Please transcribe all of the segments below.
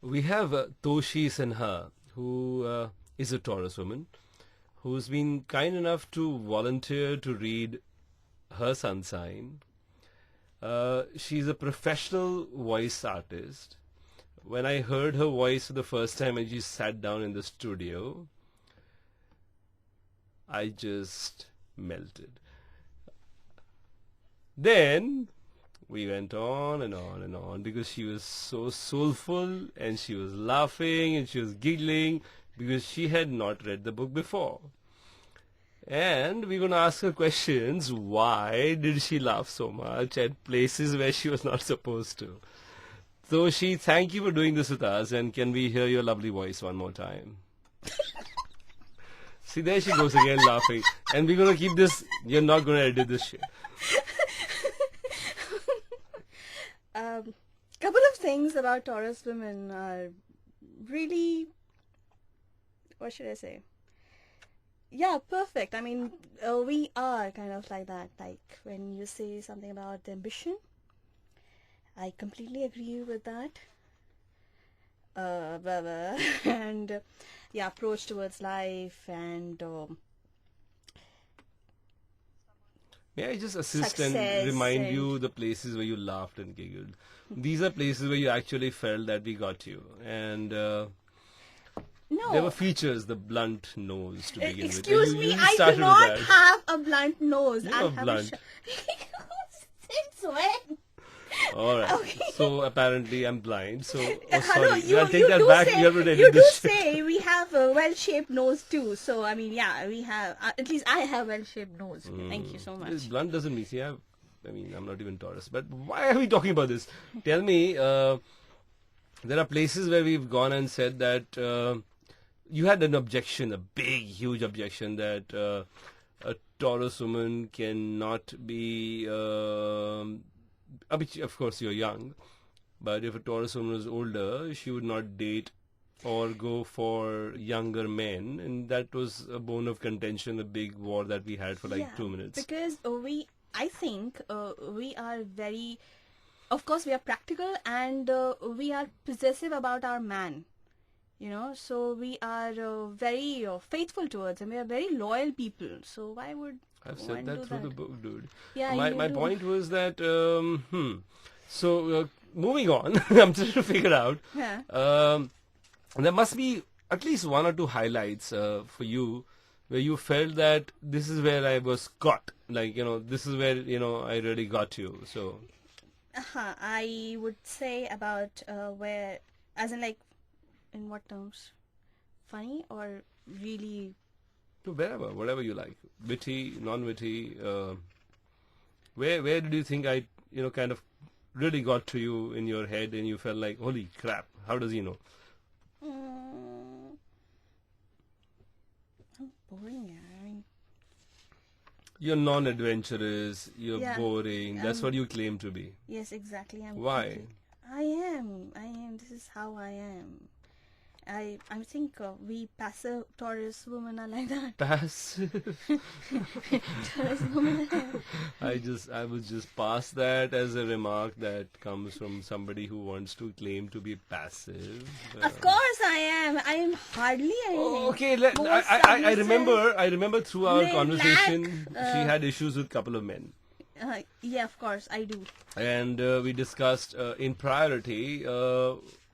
We have Toshi Sinha, who is a Taurus woman, who's been kind enough to volunteer to read her sun sign. She's a professional voice artist. When I heard her voice for the first time and she sat down in the studio, I just melted. Then we went on and on and on because she was so soulful and she was laughing and she was giggling because she had not read the book before. And we're going to ask her questions. Why did she laugh so much at places where she was not supposed to? So she, thank you for doing this with us. And can we hear your lovely voice one more time? See, there she goes again laughing. And we're going to keep this. You're not going to edit this shit. Couple of things about Taurus women are really, what should I say? Yeah, perfect. I mean, we are kind of like that. Like when you say something about the ambition, I completely agree with that. Blah, blah. And yeah, approach towards life and May I just assist and success remind and you the places where you laughed and giggled? These are places where you actually felt that we got you. And there were no. features, the blunt nose to begin with. Excuse You me, usually I do started with not that. have a blunt nose. You I were have blunt. Since when? Alright. Okay. So apparently I'm blind. So, oh Hello, sorry. you, I'll take you that do back. say, You have to edit you do this shit. say we have a well-shaped nose too. So I mean, yeah, we have. At least I have well-shaped nose. Thank you so This much. blunt doesn't mean, see, I mean, I'm not even Taurus. But why are we talking about this? Tell me, there are places where we've gone and said that you had an objection, a big, huge objection that a Taurus woman cannot be. Of course, you're young, but if a Taurus woman was older, she would not date or go for younger men, and that was a bone of contention, a big war that we had for like Yeah, 2 minutes. because I think we are very, of course, we are practical and we are possessive about our man. So we are very faithful towards him. We are very loyal people. So why would I've one said that do through the that? book, dude. Yeah, My you do. point was that So moving on, I'm trying to figure out. Yeah. There must be at least one or two highlights for you where you felt that this is where I was caught. Like, this is where, I really got you. So, I would say about where, as in like, in what terms? Funny or really? wherever, whatever you like. Witty, non-witty. Where did you think I, kind of really got to you in your head and you felt like, holy crap, how does he know? Mm, I'm boring. Yeah. I mean, You're non-adventurous, you're yeah. boring. That's what you claim to be. Yes, exactly. Why? I am. This is how I am. I think we passive Taurus women are like that. Passive. Taurus women are I was just past that as a remark that comes from somebody who wants to claim to be passive. Of course I am. I am hardly anything. Okay, Most I submissive. remember through our They conversation, lack, she had issues with a couple of men. Yeah, of course I do. And we discussed in priority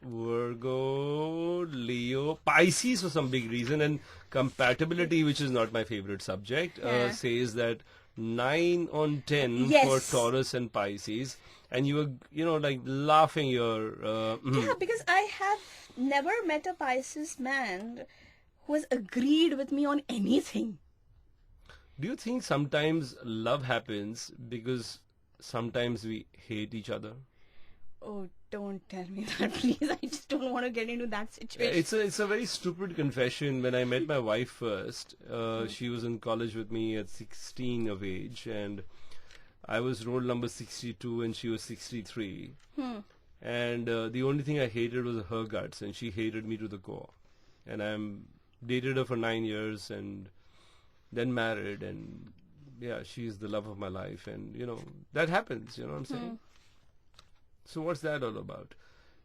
Virgo, Leo, Pisces for some big reason, and compatibility, which is not my favorite subject, Yeah. says that 9 on 10 Yes. for Taurus and Pisces. And you were, like laughing your. Yeah, because I have never met a Pisces man who has agreed with me on anything. Do you think sometimes love happens because sometimes we hate each other? Oh, don't tell me that, please. I just don't want to get into that situation. It's a very stupid confession. When I met my wife first, she was in college with me at 16 of age, and I was roll number 62 and she was 63. And the only thing I hated was her guts, and she hated me to the core. And I'm dated her for 9 years and then married, and yeah, she's the love of my life, and that happens. You know what I'm saying? So what's that all about?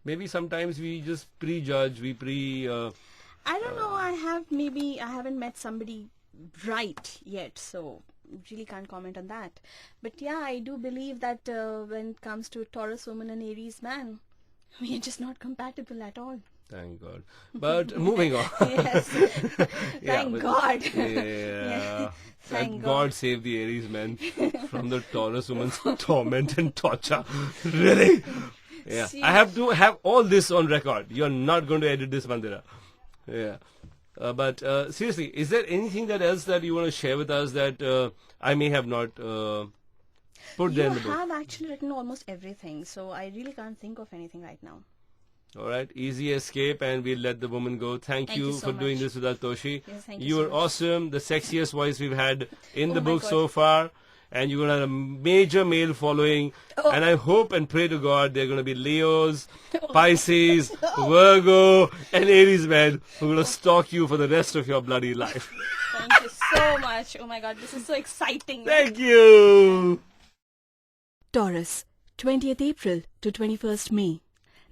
Maybe sometimes we just prejudge, I don't know. I haven't met somebody right yet, so really can't comment on that. But yeah, I do believe that when it comes to Taurus woman and Aries man, we are just not compatible at all. thank God. But moving on. Yes. Yeah, Thank but God. yeah, Thank that God. God save the Aries men from the Taurus woman's torment and torture. Really? Yeah, See, I have to have all this on record. You're not going to edit this, Mandira. Yeah. But seriously, is there anything that else that you want to share with us that I may have not put there you in the book? have actually written almost everything, so I really can't think of anything right now. All right, easy escape, and we'll let the woman go. Thank you so for doing much. this with us, Toshi. Yes, thank you You so were much. awesome, the sexiest voice we've had in Oh the my book God. so far, and you're gonna have a major male following. Oh. And I hope and pray to God they're gonna be Leos, Pisces, Virgo, and Aries men who are gonna stalk you for the rest of your bloody life. Thank you so much. Oh my God, this is so exciting. Thank you. Taurus, 20th April to 21st May.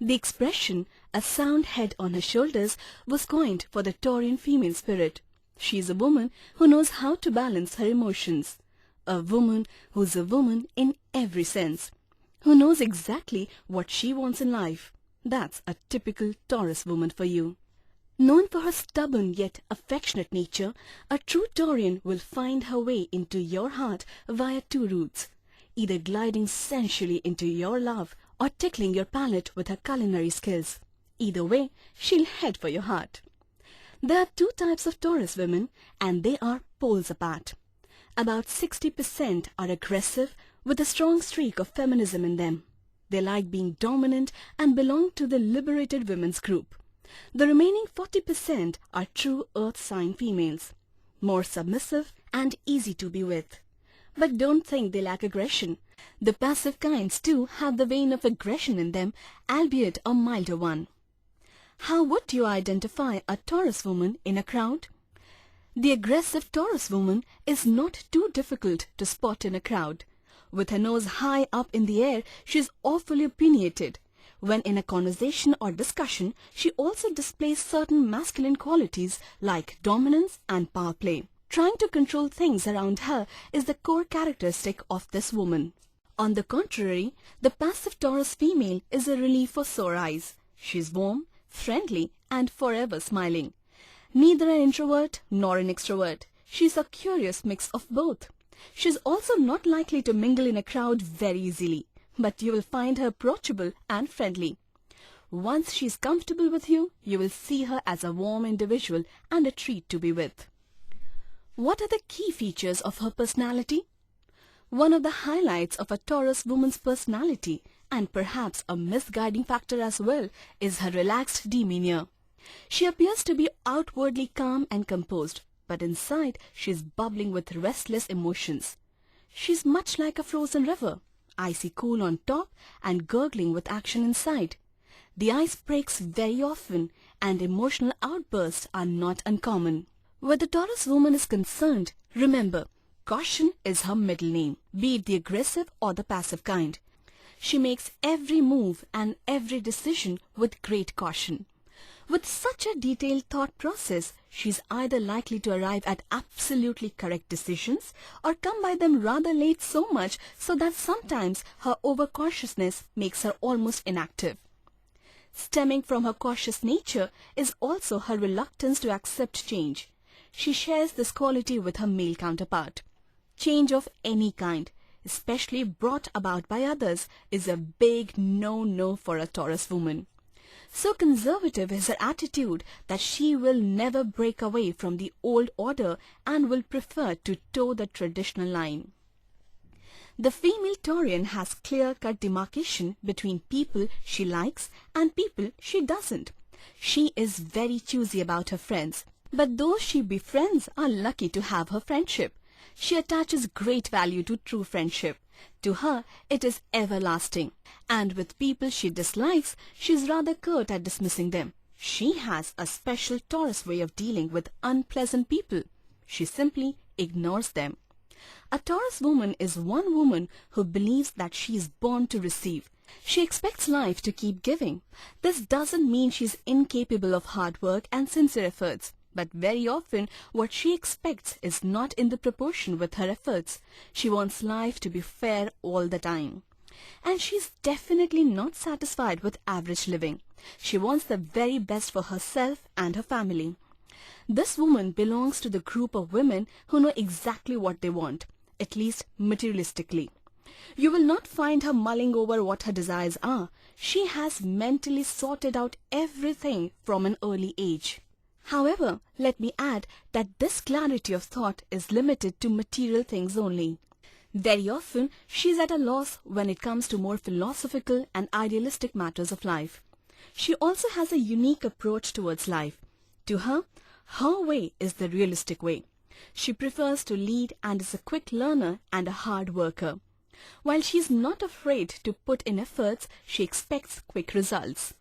The expression, a sound head on her shoulders, was coined for the Taurian female spirit. She is a woman who knows how to balance her emotions. A woman who's a woman in every sense. Who knows exactly what she wants in life. That's a typical Taurus woman for you. Known for her stubborn yet affectionate nature, a true Taurian will find her way into your heart via two routes. Either gliding sensually into your love or tickling your palate with her culinary skills. Either way, she'll head for your heart. There are two types of Taurus women, and they are poles apart. About 60% are aggressive with a strong streak of feminism in them. They like being dominant and belong to the liberated women's group. The remaining 40% are true earth sign females, more submissive and easy to be with. But don't think they lack aggression. The passive kinds too have the vein of aggression in them, albeit a milder one. How would you identify a Taurus woman in a crowd? The aggressive Taurus woman is not too difficult to spot in a crowd. With her nose high up in the air, she is awfully opinionated. When in a conversation or discussion, she also displays certain masculine qualities like dominance and power play. Trying to control things around her is the core characteristic of this woman. On the contrary, the passive Taurus female is a relief for sore eyes. She is warm, friendly, and forever smiling. Neither an introvert nor an extrovert. She is a curious mix of both. She is also not likely to mingle in a crowd very easily, but you will find her approachable and friendly. Once she is comfortable with you, you will see her as a warm individual and a treat to be with. What are the key features of her personality? One of the highlights of a Taurus woman's personality, and perhaps a misguiding factor as well, is her relaxed demeanor. She appears to be outwardly calm and composed, but inside she is bubbling with restless emotions. She is much like a frozen river, icy cool on top and gurgling with action inside. The ice breaks very often, and emotional outbursts are not uncommon. Where the Taurus woman is concerned, remember, caution is her middle name, be it the aggressive or the passive kind. She makes every move and every decision with great caution. With such a detailed thought process, she is either likely to arrive at absolutely correct decisions or come by them rather late, so much so that sometimes her overcautiousness makes her almost inactive. Stemming from her cautious nature is also her reluctance to accept change. She shares this quality with her male counterpart. Change of any kind, especially brought about by others, is a big no-no for a Taurus woman. So conservative is her attitude that she will never break away from the old order and will prefer to toe the traditional line. The female Taurian has clear-cut demarcation between people she likes and people she doesn't. She is very choosy about her friends, but those she befriends are lucky to have her friendship. She attaches great value to true friendship. To her, it is everlasting. And with people she dislikes, she is rather curt at dismissing them. She has a special Taurus way of dealing with unpleasant people. She simply ignores them. A Taurus woman is one woman who believes that she is born to receive. She expects life to keep giving. This doesn't mean she's incapable of hard work and sincere efforts. But very often, what she expects is not in the proportion with her efforts. She wants life to be fair all the time. And she's definitely not satisfied with average living. She wants the very best for herself and her family. This woman belongs to the group of women who know exactly what they want, at least materialistically. You will not find her mulling over what her desires are. She has mentally sorted out everything from an early age. However, let me add that this clarity of thought is limited to material things only. Very often, she is at a loss when it comes to more philosophical and idealistic matters of life. She also has a unique approach towards life. To her, her way is the realistic way. She prefers to lead and is a quick learner and a hard worker. While she is not afraid to put in efforts, she expects quick results.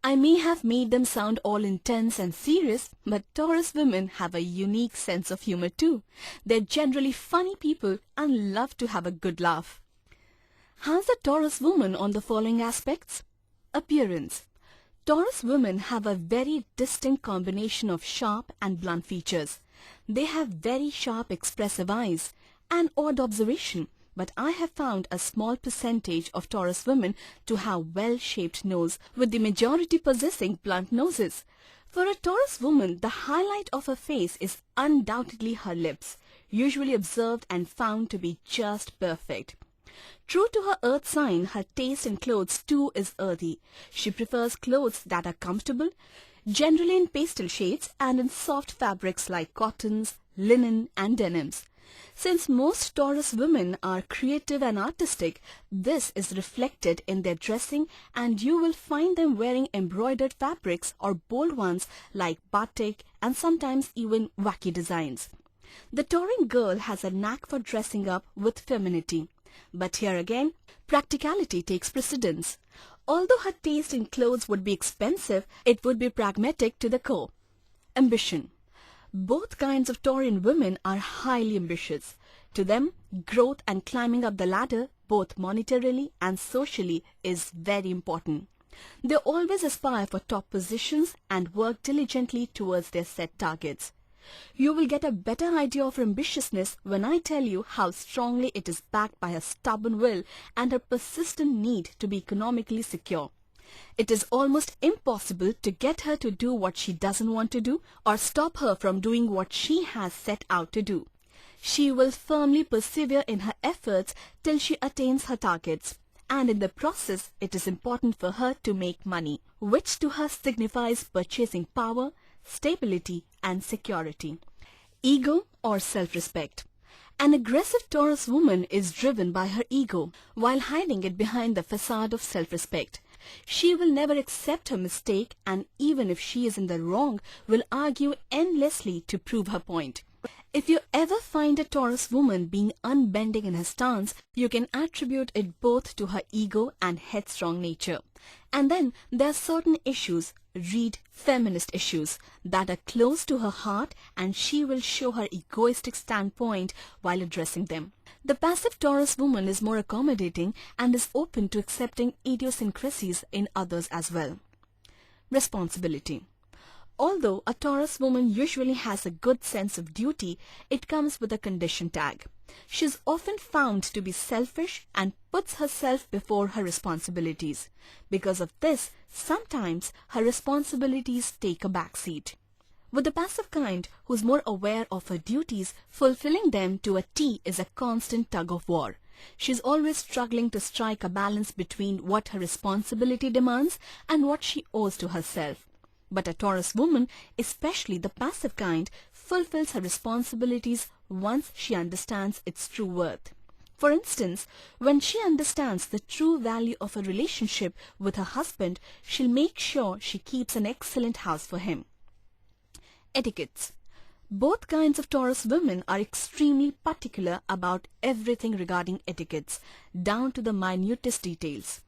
I may have made them sound all intense and serious, but Taurus women have a unique sense of humor too. They're generally funny people and love to have a good laugh. How's a Taurus woman on the following aspects? Appearance. Taurus women have a very distinct combination of sharp and blunt features. They have very sharp expressive eyes. An odd observation, but I have found a small percentage of Taurus women to have well-shaped nose, with the majority possessing blunt noses. For a Taurus woman, the highlight of her face is undoubtedly her lips, usually observed and found to be just perfect. True to her earth sign, her taste in clothes too is earthy. She prefers clothes that are comfortable, generally in pastel shades and in soft fabrics like cottons, linen and denims. Since most Taurus women are creative and artistic, this is reflected in their dressing, and you will find them wearing embroidered fabrics or bold ones like batik and sometimes even wacky designs. The Taurian girl has a knack for dressing up with femininity. But here again, practicality takes precedence. Although her taste in clothes would be expensive, it would be pragmatic to the core. Ambition. Both kinds of Taurian women are highly ambitious. To them, growth and climbing up the ladder, both monetarily and socially, is very important. They always aspire for top positions and work diligently towards their set targets. You will get a better idea of her ambitiousness when I tell you how strongly it is backed by her stubborn will and her persistent need to be economically secure. It is almost impossible to get her to do what she doesn't want to do or stop her from doing what she has set out to do. She will firmly persevere in her efforts till she attains her targets. And in the process, it is important for her to make money, which to her signifies purchasing power, stability and security. Ego or self-respect. An aggressive Taurus woman is driven by her ego while hiding it behind the facade of self-respect. She will never accept her mistake, and even if she is in the wrong, will argue endlessly to prove her point. If you ever find a Taurus woman being unbending in her stance, you can attribute it both to her ego and headstrong nature. And then there are certain issues, read feminist issues, that are close to her heart, and she will show her egoistic standpoint while addressing them. The passive Taurus woman is more accommodating and is open to accepting idiosyncrasies in others as well. Responsibility. Although a Taurus woman usually has a good sense of duty, it comes with a condition tag. She is often found to be selfish and puts herself before her responsibilities. Because of this, sometimes her responsibilities take a backseat. With the passive kind, who is more aware of her duties, fulfilling them to a T is a constant tug of war. She is always struggling to strike a balance between what her responsibility demands and what she owes to herself. But a Taurus woman, especially the passive kind, fulfills her responsibilities once she understands its true worth. For instance, when she understands the true value of a relationship with her husband, she'll make sure she keeps an excellent house for him. Etiquettes. Both kinds of Taurus women are extremely particular about everything regarding etiquettes, down to the minutest details.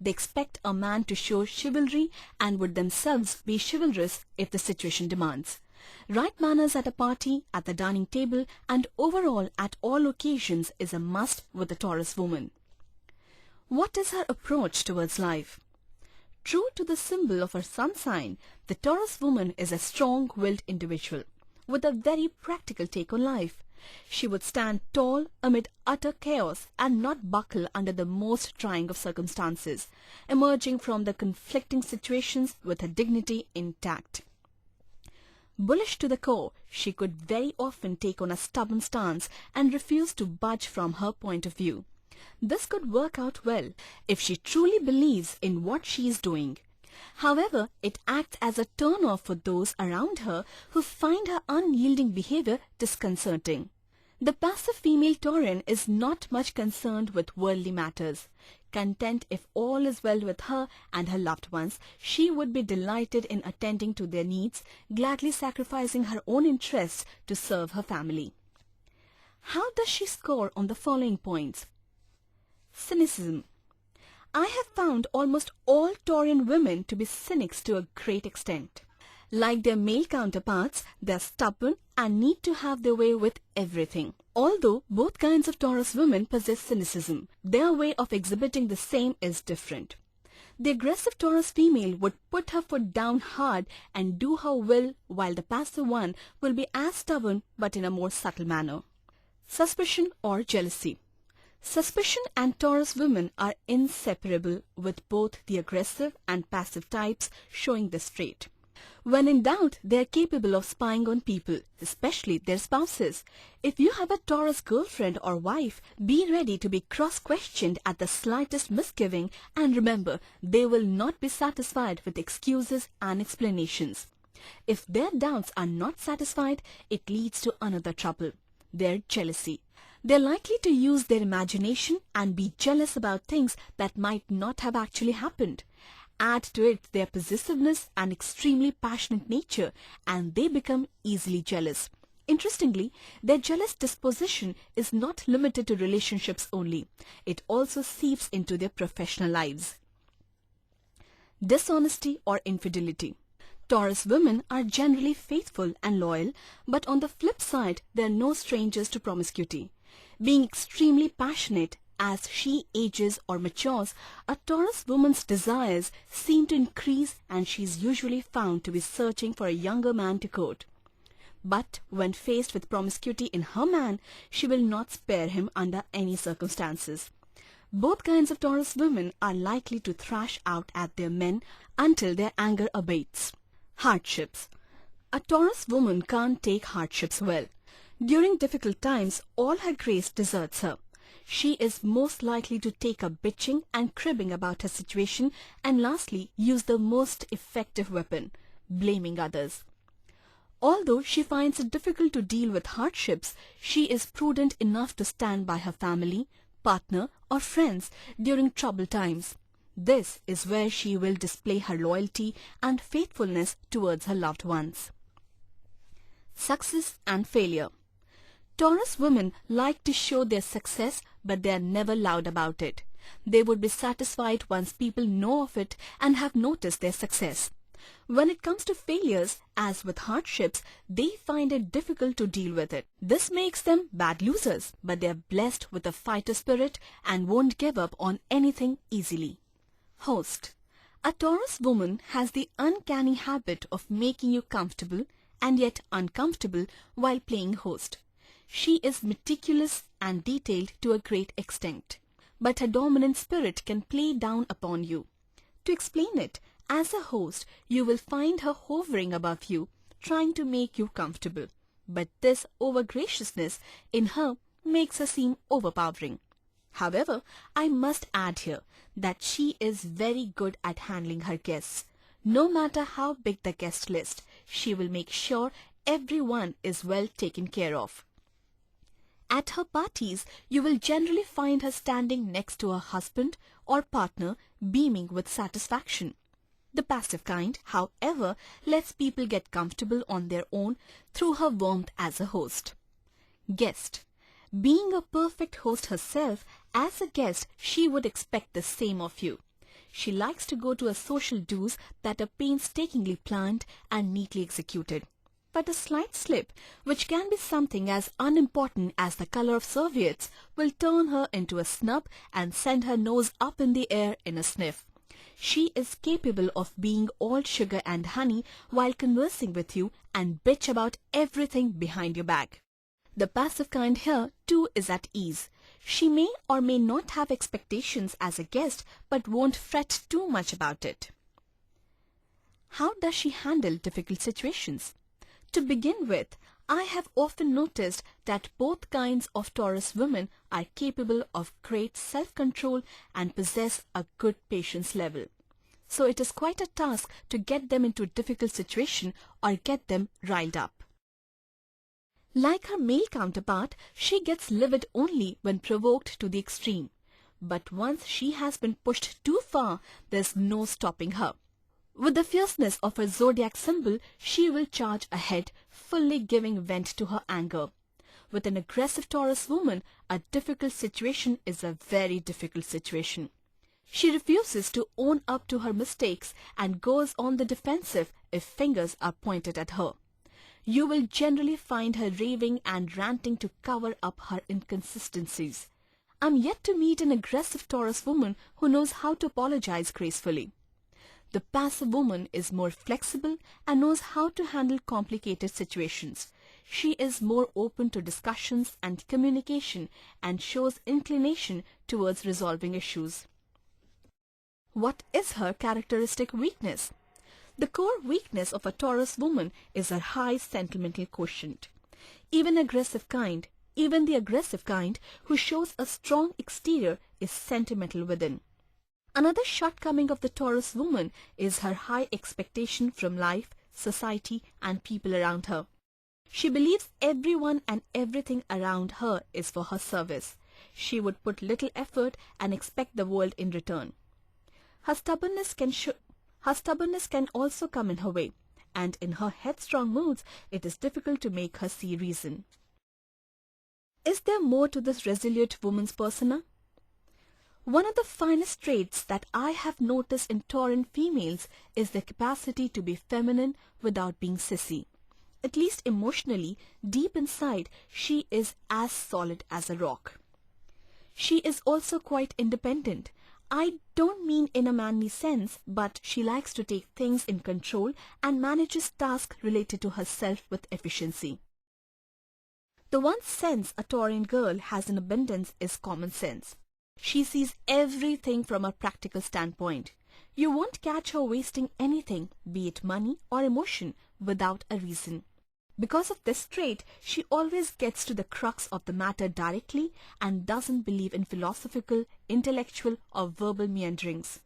They expect a man to show chivalry and would themselves be chivalrous if the situation demands. Right manners at a party, at the dining table, and overall at all occasions is a must with a Taurus woman. What is her approach towards life? True to the symbol of her sun sign, the Taurus woman is a strong-willed individual with a very practical take on life. She would stand tall amid utter chaos and not buckle under the most trying of circumstances, emerging from the conflicting situations with her dignity intact. Bullish to the core, she could very often take on a stubborn stance and refuse to budge from her point of view. This could work out well if she truly believes in what she is doing. However, it acts as a turn-off for those around her who find her unyielding behavior disconcerting. The passive female Taurian is not much concerned with worldly matters. Content if all is well with her and her loved ones, she would be delighted in attending to their needs, gladly sacrificing her own interests to serve her family. How does she score on the following points? Cynicism. I have found almost all Taurian women to be cynics to a great extent. Like their male counterparts, they are stubborn and need to have their way with everything. Although both kinds of Taurus women possess cynicism, their way of exhibiting the same is different. The aggressive Taurus female would put her foot down hard and do her will, while the passive one will be as stubborn but in a more subtle manner. Suspicion or jealousy. Suspicion and Taurus women are inseparable, with both the aggressive and passive types showing this trait. When in doubt, they are capable of spying on people, especially their spouses. If you have a Taurus girlfriend or wife, be ready to be cross-questioned at the slightest misgiving, and remember, they will not be satisfied with excuses and explanations. If their doubts are not satisfied, it leads to another trouble, their jealousy. They are likely to use their imagination and be jealous about things that might not have actually happened. Add to it their possessiveness and extremely passionate nature, and they become easily jealous. Interestingly, their jealous disposition is not limited to relationships only. It also seeps into their professional lives. Dishonesty or infidelity. Taurus women are generally faithful and loyal, but on the flip side, they are no strangers to promiscuity. Being extremely passionate, as she ages or matures, a Taurus woman's desires seem to increase, and she is usually found to be searching for a younger man to court. But when faced with promiscuity in her man, she will not spare him under any circumstances. Both kinds of Taurus women are likely to thrash out at their men until their anger abates. Hardships. A Taurus woman can't take hardships well. During difficult times, all her grace deserts her. She is most likely to take up bitching and cribbing about her situation, and lastly, use the most effective weapon, blaming others. Although she finds it difficult to deal with hardships, she is prudent enough to stand by her family, partner, or friends during troubled times. This is where she will display her loyalty and faithfulness towards her loved ones. Success and failure. Taurus women like to show their success, but they are never loud about it. They would be satisfied once people know of it and have noticed their success. When it comes to failures, as with hardships, they find it difficult to deal with it. This makes them bad losers, but they are blessed with a fighter spirit and won't give up on anything easily. Host. A Taurus woman has the uncanny habit of making you comfortable and yet uncomfortable while playing host. She is meticulous and detailed to a great extent, but her dominant spirit can play down upon you. To explain it, as a host, you will find her hovering above you, trying to make you comfortable. But this over-graciousness in her makes her seem overpowering. However, I must add here that she is very good at handling her guests. No matter how big the guest list, she will make sure everyone is well taken care of. At her parties, you will generally find her standing next to her husband or partner, beaming with satisfaction. The passive kind, however, lets people get comfortable on their own through her warmth as a host. Guest. Being a perfect host herself, as a guest, she would expect the same of you. She likes to go to a social do's that are painstakingly planned and neatly executed. but a slight slip, which can be something as unimportant as the color of serviettes, will turn her into a snub and send her nose up in the air in a sniff. She is capable of being all sugar and honey while conversing with you and bitch about everything behind your back. The passive kind here too is at ease. She may or may not have expectations as a guest, but won't fret too much about it. How does she handle difficult situations? To begin with, I have often noticed that both kinds of Taurus women are capable of great self-control and possess a good patience level. So it is quite a task to get them into a difficult situation or get them riled up. Like her male counterpart, she gets livid only when provoked to the extreme. But once she has been pushed too far, there's no stopping her. With the fierceness of her zodiac symbol, she will charge ahead, fully giving vent to her anger. With an aggressive Taurus woman, a difficult situation is a very difficult situation. She refuses to own up to her mistakes and goes on the defensive if fingers are pointed at her. You will generally find her raving and ranting to cover up her inconsistencies. I'm yet to meet an aggressive Taurus woman who knows how to apologize gracefully. The passive woman is more flexible and knows how to handle complicated situations. She is more open to discussions and communication and shows inclination towards resolving issues. What is her characteristic weakness? The core weakness of a Taurus woman is her high sentimental quotient. Even the aggressive kind who shows a strong exterior is sentimental within. Another shortcoming of the Taurus woman is her high expectation from life, society, and people around her. She believes everyone and everything around her is for her service. She would put little effort and expect the world in return. Her stubbornness can also come in her way, and in her headstrong moods, it is difficult to make her see reason. Is there more to this resolute woman's persona? One of the finest traits that I have noticed in Tauran females is their capacity to be feminine without being sissy. At least emotionally, deep inside, she is as solid as a rock. She is also quite independent. I don't mean in a manly sense, but she likes to take things in control and manages tasks related to herself with efficiency. The one sense a Tauran girl has in abundance is common sense. She sees everything from a practical standpoint. You won't catch her wasting anything, be it money or emotion, without a reason. Because of this trait, she always gets to the crux of the matter directly and doesn't believe in philosophical, intellectual, or verbal meanderings.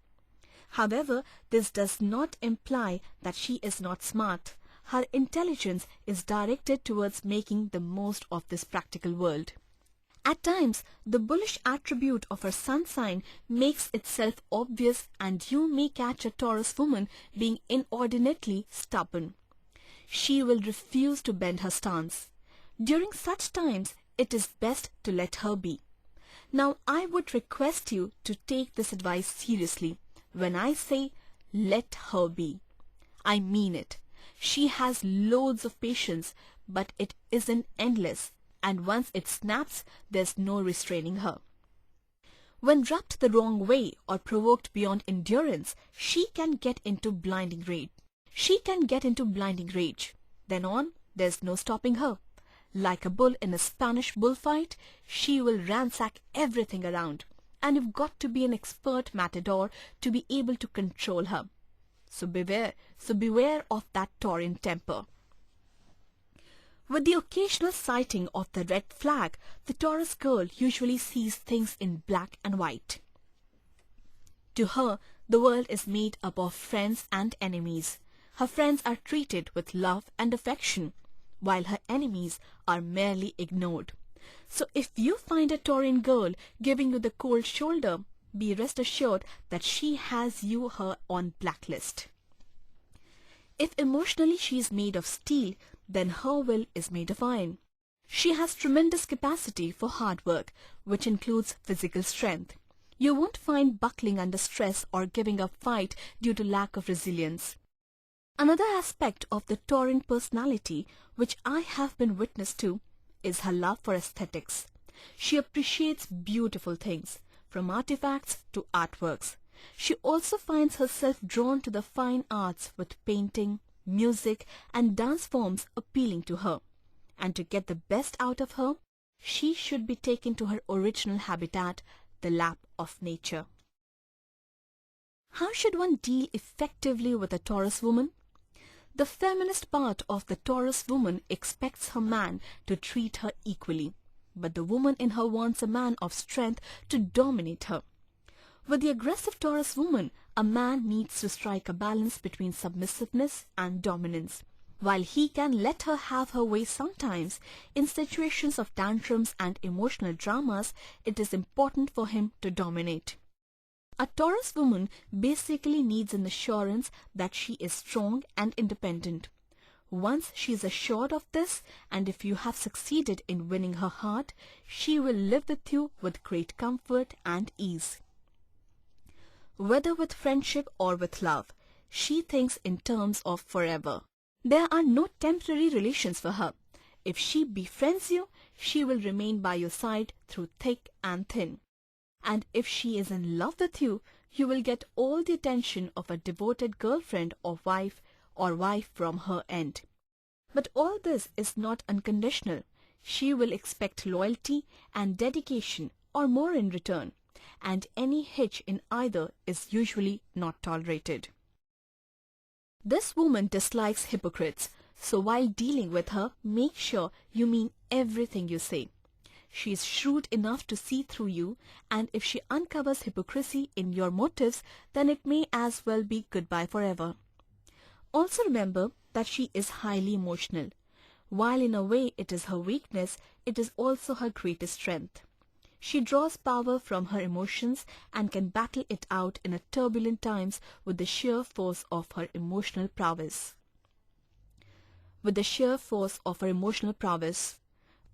However, this does not imply that she is not smart. Her intelligence is directed towards making the most of this practical world. At times, the bullish attribute of her sun sign makes itself obvious, and you may catch a Taurus woman being inordinately stubborn. She will refuse to bend her stance. During such times, it is best to let her be. Now, I would request you to take this advice seriously. When I say, let her be, I mean it. She has loads of patience, but it isn't endless, and once it snaps, there's no restraining her. When rubbed the wrong way or provoked beyond endurance, she can get into blinding rage. Then on, there's no stopping her. Like a bull in a Spanish bullfight, she will ransack everything around, and you've got to be an expert matador to be able to control her. So beware of that Tauran temper. With the occasional sighting of the red flag, the Taurus girl usually sees things in black and white. To her, the world is made up of friends and enemies. Her friends are treated with love and affection, while her enemies are merely ignored. So if you find a Tauran girl giving you the cold shoulder, be rest assured that she has her on blacklist. If emotionally she is made of steel, then her will is made of iron. She has tremendous capacity for hard work, which includes physical strength. You won't find buckling under stress or giving up fight due to lack of resilience. Another aspect of the Taurine personality which I have been witness to is her love for aesthetics. She appreciates beautiful things, from artifacts to artworks. She also finds herself drawn to the fine arts, with painting, music and dance forms appealing to her. And to get the best out of her, she should be taken to her original habitat, the lap of nature. How should one deal effectively with a Taurus woman? The feminist part of the Taurus woman expects her man to treat her equally, but the woman in her wants a man of strength to dominate her. With the aggressive Taurus woman, a man needs to strike a balance between submissiveness and dominance. While he can let her have her way sometimes, in situations of tantrums and emotional dramas, it is important for him to dominate. A Taurus woman basically needs an assurance that she is strong and independent. Once she is assured of this, and if you have succeeded in winning her heart, she will live with you with great comfort and ease. Whether with friendship or with love, she thinks in terms of forever. There are no temporary relations for her. If she befriends you, she will remain by your side through thick and thin. And if she is in love with you, you will get all the attention of a devoted girlfriend or wife from her end. But all this is not unconditional. She will expect loyalty and dedication or more in return, and any hitch in either is usually not tolerated. This woman dislikes hypocrites, so while dealing with her, make sure you mean everything you say. She is shrewd enough to see through you, and if she uncovers hypocrisy in your motives, then it may as well be goodbye forever. Also remember that she is highly emotional. While in a way it is her weakness, it is also her greatest strength. She draws power from her emotions and can battle it out in turbulent times with the sheer force of her emotional prowess.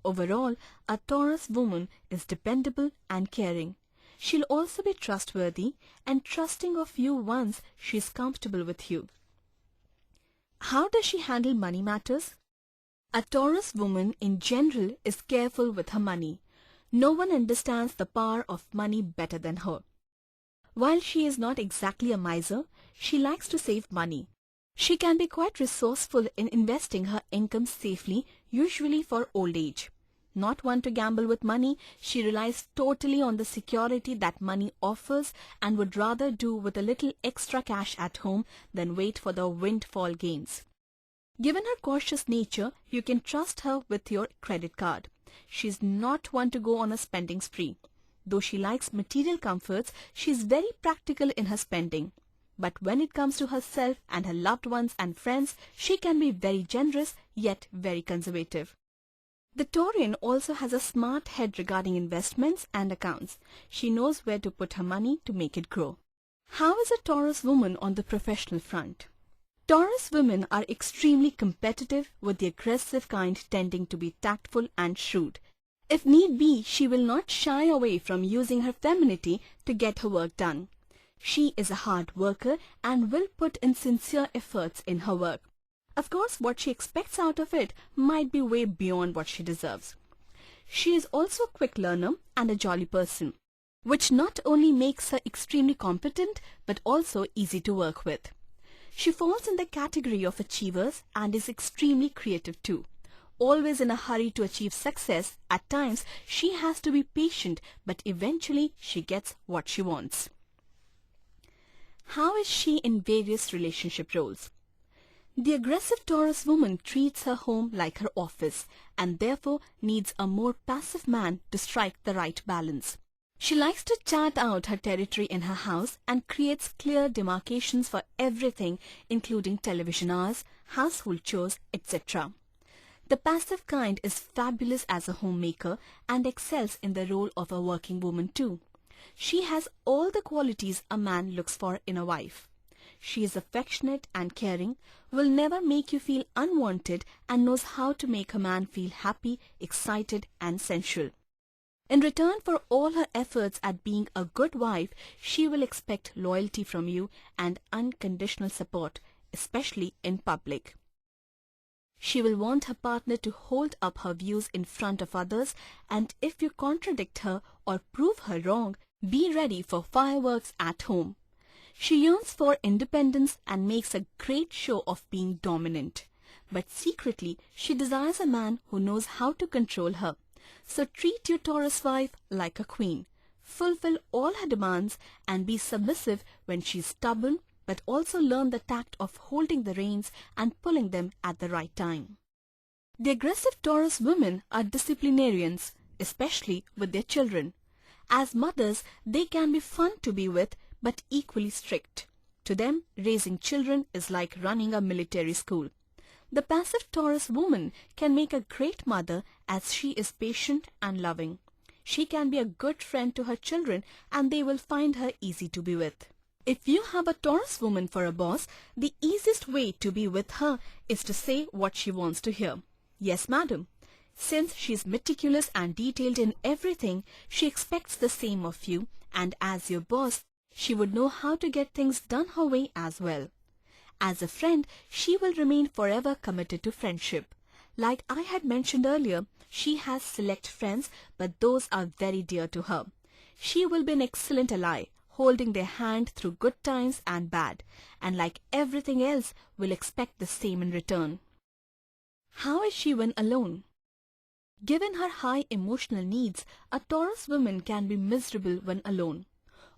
Overall, a Taurus woman is dependable and caring. She'll also be trustworthy and trusting of you once she is comfortable with you. How does she handle money matters? A Taurus woman in general is careful with her money. No one understands the power of money better than her. While she is not exactly a miser, she likes to save money. She can be quite resourceful in investing her income safely, usually for old age. Not one to gamble with money, she relies totally on the security that money offers and would rather do with a little extra cash at home than wait for the windfall gains. Given her cautious nature, you can trust her with your credit card. She is not one to go on a spending spree. Though she likes material comforts, she is very practical in her spending. But when it comes to herself and her loved ones and friends, she can be very generous yet very conservative. The Taurian also has a smart head regarding investments and accounts. She knows where to put her money to make it grow. How is a Taurus woman on the professional front? Taurus women are extremely competitive, with the aggressive kind tending to be tactful and shrewd. If need be, she will not shy away from using her femininity to get her work done. She is a hard worker and will put in sincere efforts in her work. Of course, what she expects out of it might be way beyond what she deserves. She is also a quick learner and a jolly person, which not only makes her extremely competent but also easy to work with. She falls in the category of achievers and is extremely creative too. Always in a hurry to achieve success, at times she has to be patient, but eventually she gets what she wants. How is she in various relationship roles? The aggressive Taurus woman treats her home like her office and therefore needs a more passive man to strike the right balance. She likes to chart out her territory in her house and creates clear demarcations for everything, including television hours, household chores, etc. The passive kind is fabulous as a homemaker and excels in the role of a working woman too. She has all the qualities a man looks for in a wife. She is affectionate and caring, will never make you feel unwanted, and knows how to make a man feel happy, excited and sensual. In return for all her efforts at being a good wife, she will expect loyalty from you and unconditional support, especially in public. She will want her partner to hold up her views in front of others, and if you contradict her or prove her wrong, be ready for fireworks at home. She yearns for independence and makes a great show of being dominant. But secretly, she desires a man who knows how to control her. So treat your Taurus wife like a queen. Fulfill all her demands and be submissive when she is stubborn, but also learn the tact of holding the reins and pulling them at the right time. The aggressive Taurus women are disciplinarians, especially with their children. As mothers, they can be fun to be with, but equally strict. To them, raising children is like running a military school. The passive Taurus woman can make a great mother as she is patient and loving. She can be a good friend to her children and they will find her easy to be with. If you have a Taurus woman for a boss, the easiest way to be with her is to say what she wants to hear. Yes, madam. Since she is meticulous and detailed in everything, she expects the same of you, and as your boss, she would know how to get things done her way as well. As a friend, she will remain forever committed to friendship. Like I had mentioned earlier, she has select friends, but those are very dear to her. She will be an excellent ally, holding their hand through good times and bad, and like everything else, will expect the same in return. How is she when alone? Given her high emotional needs, a Taurus woman can be miserable when alone.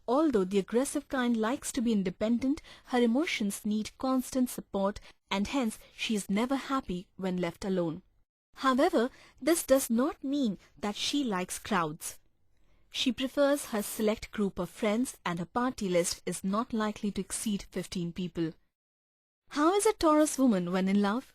Although the aggressive kind likes to be independent, her emotions need constant support and hence she is never happy when left alone. However, this does not mean that she likes crowds. She prefers her select group of friends and her party list is not likely to exceed 15 people. How is a Taurus woman when in love?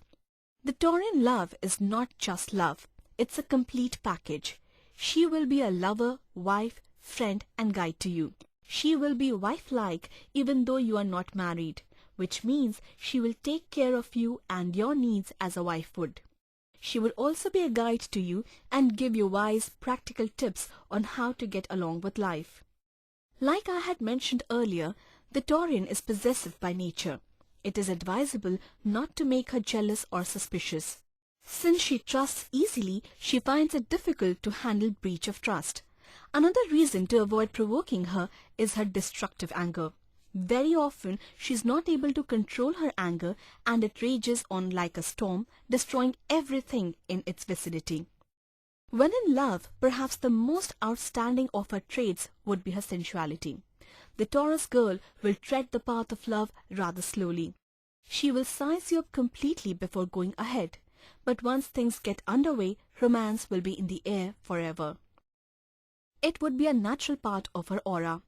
The Taurian love is not just love. It's a complete package. She will be a lover, wife, friend and guide to you. She will be wife-like even though you are not married, which means she will take care of you and your needs as a wife would. She will also be a guide to you and give you wise, practical tips on how to get along with life. Like I had mentioned earlier, the Taurian is possessive by nature. It is advisable not to make her jealous or suspicious. Since she trusts easily, she finds it difficult to handle breach of trust. Another reason to avoid provoking her is her destructive anger. Very often, she is not able to control her anger and it rages on like a storm, destroying everything in its vicinity. When in love, perhaps the most outstanding of her traits would be her sensuality. The Taurus girl will tread the path of love rather slowly. She will size you up completely before going ahead, but once things get underway, romance will be in the air forever. It would be a natural part of her aura.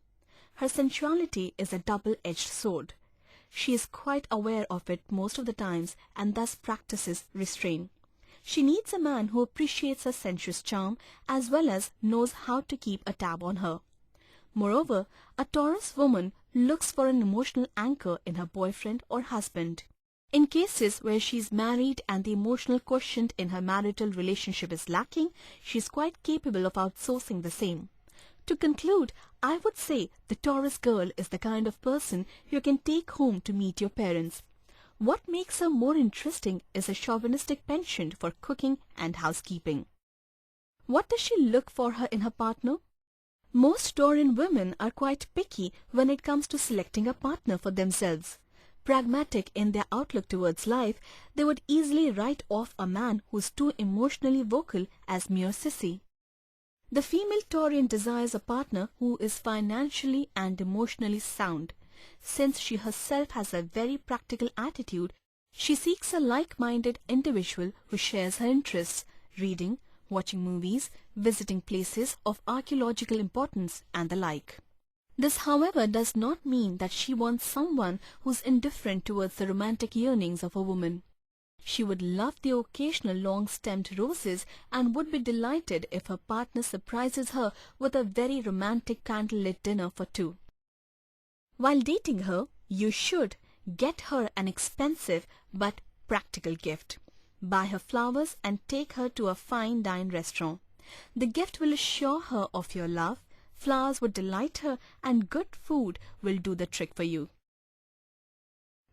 Her sensuality is a double-edged sword. She is quite aware of it most of the times and thus practices restraint. She needs a man who appreciates her sensuous charm as well as knows how to keep a tab on her. Moreover, a Taurus woman looks for an emotional anchor in her boyfriend or husband. In cases where she is married and the emotional quotient in her marital relationship is lacking, she is quite capable of outsourcing the same. To conclude, I would say the Taurus girl is the kind of person you can take home to meet your parents. What makes her more interesting is a chauvinistic penchant for cooking and housekeeping. What does she look for her in her partner? Most Taurian women are quite picky when it comes to selecting a partner for themselves. Pragmatic in their outlook towards life, they would easily write off a man who's too emotionally vocal as mere sissy. The female Taurian desires a partner who is financially and emotionally sound. Since she herself has a very practical attitude, she seeks a like-minded individual who shares her interests, reading, watching movies, visiting places of archaeological importance and the like. This, however, does not mean that she wants someone who's indifferent towards the romantic yearnings of a woman. She would love the occasional long-stemmed roses and would be delighted if her partner surprises her with a very romantic candlelit dinner for two. While dating her, you should get her an expensive but practical gift. Buy her flowers and take her to a fine dine restaurant. The gift will assure her of your love, flowers would delight her, and good food will do the trick for you.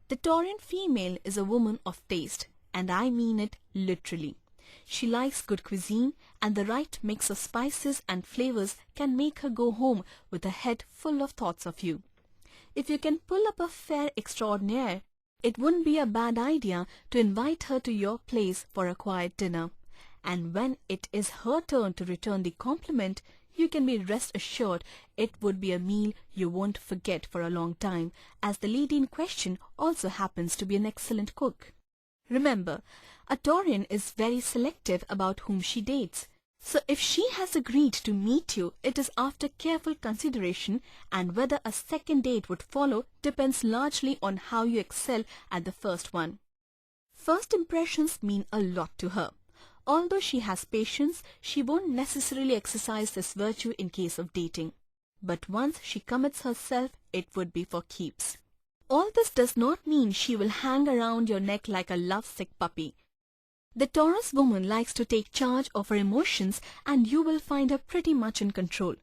The Taurian female is a woman of taste, and I mean it literally. She likes good cuisine, and the right mix of spices and flavors can make her go home with a head full of thoughts of you. If you can pull up a fair extraordinaire, it wouldn't be a bad idea to invite her to your place for a quiet dinner. And when it is her turn to return the compliment, you can be rest assured it would be a meal you won't forget for a long time, as the lady in question also happens to be an excellent cook. Remember, a Taurian is very selective about whom she dates. So if she has agreed to meet you, it is after careful consideration, and whether a second date would follow depends largely on how you excel at the first one. First impressions mean a lot to her. Although she has patience, she won't necessarily exercise this virtue in case of dating. But once she commits herself, it would be for keeps. All this does not mean she will hang around your neck like a lovesick puppy. The Taurus woman likes to take charge of her emotions, and you will find her pretty much in control.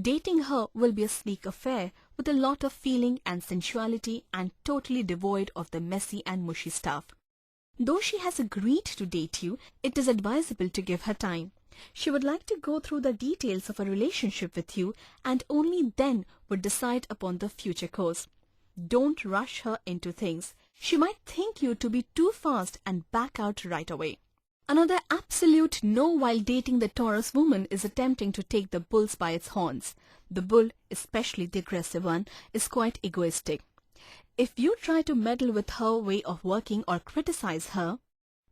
Dating her will be a sleek affair with a lot of feeling and sensuality and totally devoid of the messy and mushy stuff. Though she has agreed to date you, it is advisable to give her time. She would like to go through the details of a relationship with you, and only then would decide upon the future course. Don't rush her into things. She might think you to be too fast and back out right away. Another absolute no while dating the Taurus woman is attempting to take the bulls by its horns. The bull, especially the aggressive one, is quite egoistic. If you try to meddle with her way of working or criticize her,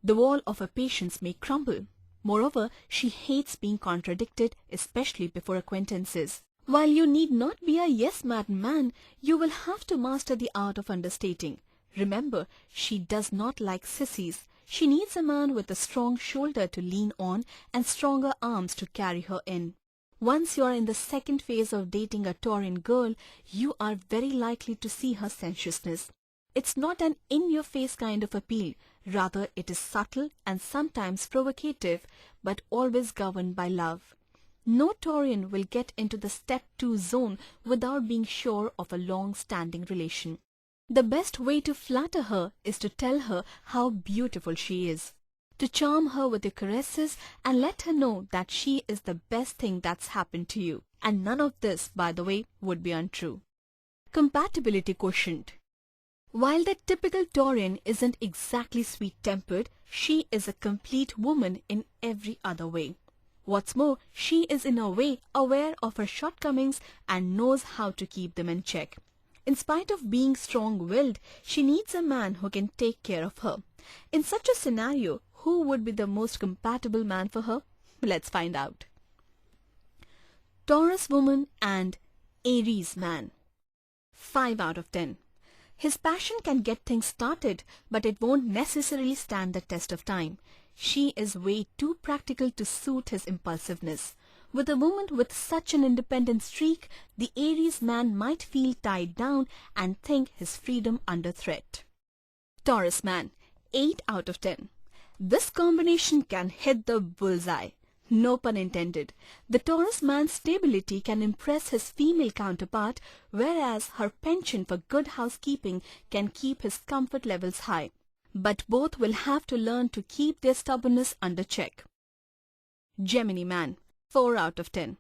the wall of her patience may crumble. Moreover, she hates being contradicted, especially before acquaintances. While you need not be a yes-man man, you will have to master the art of understating. Remember, she does not like sissies. She needs a man with a strong shoulder to lean on and stronger arms to carry her in. Once you are in the second phase of dating a Taurian girl, you are very likely to see her sensuousness. It's not an in-your-face kind of appeal. Rather, it is subtle and sometimes provocative, but always governed by love. No Taurian will get into the step 2 zone without being sure of a long-standing relation. The best way to flatter her is to tell her how beautiful she is, to charm her with your caresses and let her know that she is the best thing that's happened to you. And none of this, by the way, would be untrue. Compatibility quotient. While the typical Taurian isn't exactly sweet-tempered, she is a complete woman in every other way. What's more, she is in a way aware of her shortcomings and knows how to keep them in check. In spite of being strong-willed, she needs a man who can take care of her. In such a scenario, who would be the most compatible man for her? Let's find out. Taurus woman and Aries man. 5 out of 10. His passion can get things started, but it won't necessarily stand the test of time. She is way too practical to suit his impulsiveness. With a woman with such an independent streak, the Aries man might feel tied down and think his freedom under threat. Taurus man, 8 out of 10. This combination can hit the bullseye. No pun intended. The Taurus man's stability can impress his female counterpart, whereas her penchant for good housekeeping can keep his comfort levels high. But both will have to learn to keep their stubbornness under check. Gemini man, 4 out of 10.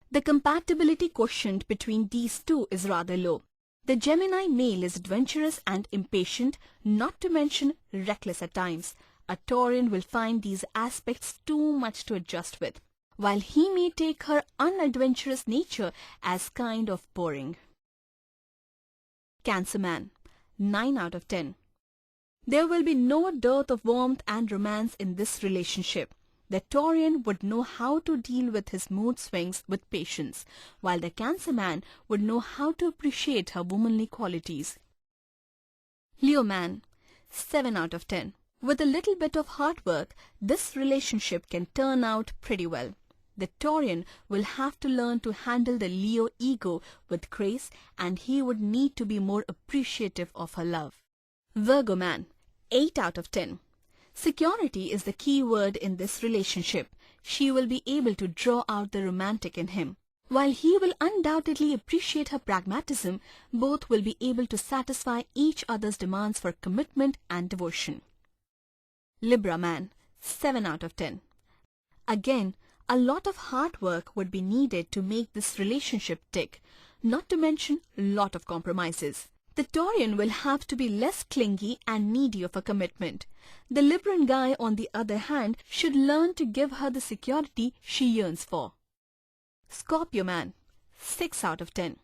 The compatibility quotient between these two is rather low. The Gemini male is adventurous and impatient, not to mention reckless at times. A Taurian will find these aspects too much to adjust with, while he may take her unadventurous nature as kind of boring. Cancer man, 9 out of 10. There will be no dearth of warmth and romance in this relationship. The Taurian would know how to deal with his mood swings with patience, while the Cancer man would know how to appreciate her womanly qualities. Leo man, 7 out of 10. With a little bit of hard work, this relationship can turn out pretty well. The Taurian will have to learn to handle the Leo ego with grace, and he would need to be more appreciative of her love. Virgo man, 8 out of 10. Security is the key word in this relationship. She will be able to draw out the romantic in him. While he will undoubtedly appreciate her pragmatism, both will be able to satisfy each other's demands for commitment and devotion. Libra man, 7 out of 10. Again, a lot of hard work would be needed to make this relationship tick, not to mention a lot of compromises. The Taurian will have to be less clingy and needy of a commitment. The Libran guy, on the other hand, should learn to give her the security she yearns for. Scorpio man, 6 out of 10.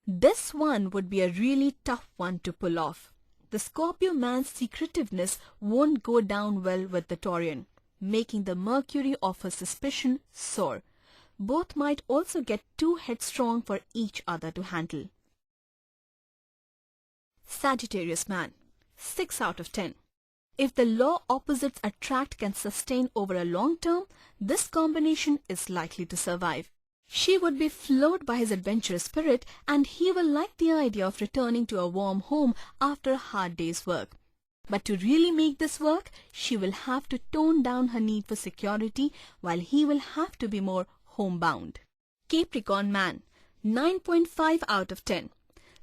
This one would be a really tough one to pull off. The Scorpio man's secretiveness won't go down well with the Taurian, making the mercury of her suspicion soar. Both might also get too headstrong for each other to handle. Sagittarius man, 6 out of 10. If the law opposites attract can sustain over a long term, this combination is likely to survive. She would be floored by his adventurous spirit, and he will like the idea of returning to a warm home after a hard day's work. But to really make this work, she will have to tone down her need for security, while he will have to be more homebound. Capricorn man, 9.5 out of 10.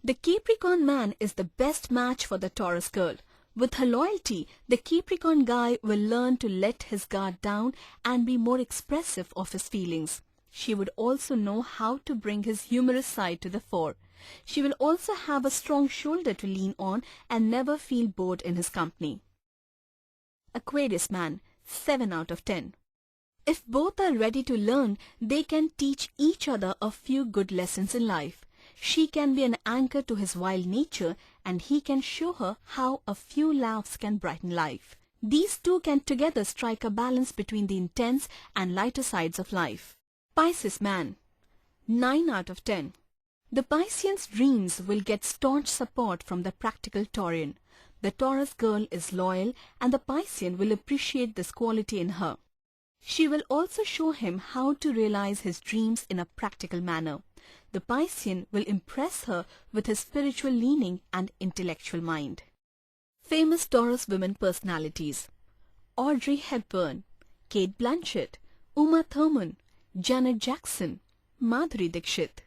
The Capricorn man is the best match for the Taurus girl. With her loyalty, the Capricorn guy will learn to let his guard down and be more expressive of his feelings. She would also know how to bring his humorous side to the fore. She will also have a strong shoulder to lean on and never feel bored in his company. Aquarius man, 7 out of 10. If both are ready to learn, they can teach each other a few good lessons in life. She can be an anchor to his wild nature, and he can show her how a few laughs can brighten life. These two can together strike a balance between the intense and lighter sides of life. Pisces man, 9 out of 10. The Piscean's dreams will get staunch support from the practical Taurian. The Taurus girl is loyal, and the Piscean will appreciate this quality in her. She will also show him how to realize his dreams in a practical manner. The Piscean will impress her with his spiritual leaning and intellectual mind. Famous Taurus women personalities: Audrey Hepburn, Kate Blanchett, Uma Thurman, Janet Jackson, Madhuri Dixit.